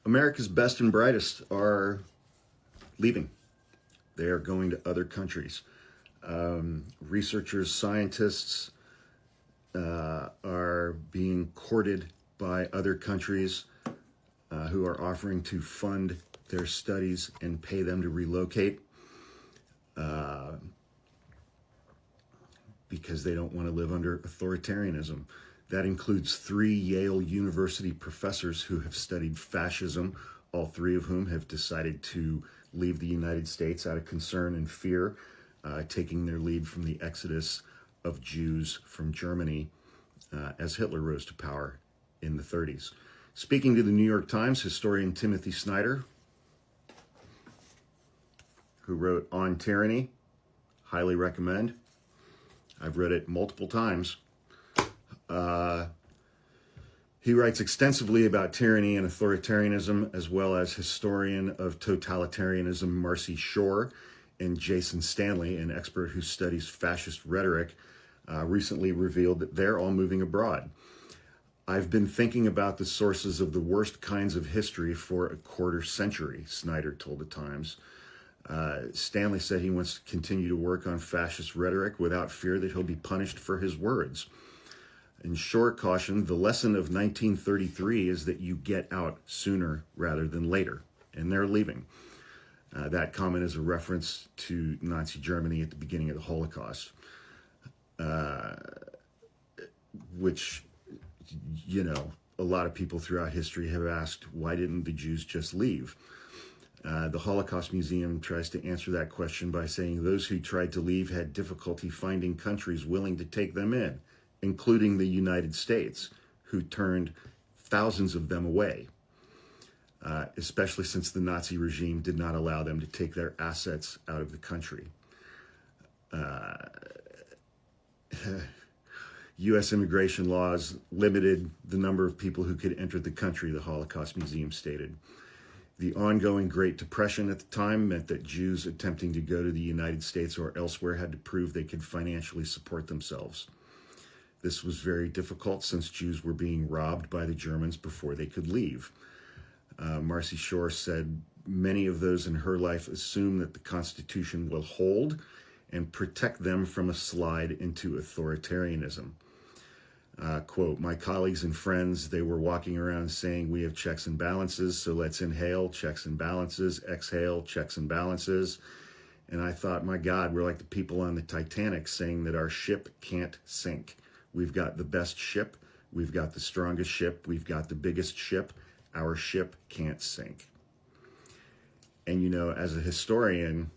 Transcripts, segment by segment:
America's best and brightest are leaving. They are going to other countries. Researchers, scientists are being courted by other countries who are offering to fund their studies and pay them to relocate because they don't want to live under authoritarianism. That includes 3 Yale University professors who have studied fascism, all 3 of whom have decided to leave the United States out of concern and fear, taking their lead from the exodus of Jews from Germany as Hitler rose to power in the 30s. Speaking to the New York Times, historian Timothy Snyder, who wrote On Tyranny, highly recommend. I've read it multiple times. He writes extensively about tyranny and authoritarianism, as well as historian of totalitarianism Marcy Shore and Jason Stanley, an expert who studies fascist rhetoric, recently revealed that they're all moving abroad. I've been thinking about the sources of the worst kinds of history for a quarter century, Snyder told the Times. Stanley said he wants to continue to work on fascist rhetoric without fear that he'll be punished for his words. And Shore cautioned, the lesson of 1933 is that you get out sooner rather than later, and they're leaving. That comment is a reference to Nazi Germany at the beginning of the Holocaust, which, you know, a lot of people throughout history have asked, why didn't the Jews just leave? The Holocaust Museum tries to answer that question by saying those who tried to leave had difficulty finding countries willing to take them in, including the United States, who turned thousands of them away, especially since the Nazi regime did not allow them to take their assets out of the country. U.S. immigration laws limited the number of people who could enter the country, the Holocaust Museum stated. The ongoing Great Depression at the time meant that Jews attempting to go to the United States or elsewhere had to prove they could financially support themselves. This was very difficult since Jews were being robbed by the Germans before they could leave. Marcy Shore said, many of those in her life assume that the Constitution will hold and protect them from a slide into authoritarianism. Quote, my colleagues and friends, they were walking around saying we have checks and balances, so let's inhale, checks and balances, exhale, checks and balances. And I thought, my God, we're like the people on the Titanic saying that our ship can't sink. We've got the best ship, we've got the strongest ship, we've got the biggest ship, our ship can't sink. And you know, as a historian,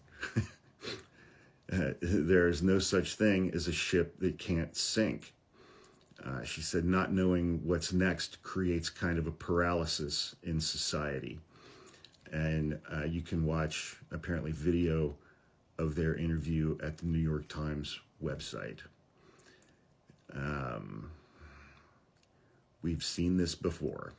there is no such thing as a ship that can't sink. She said, not knowing what's next creates kind of a paralysis in society. And you can watch, apparently, video of their interview at the New York Times website. We've seen this before.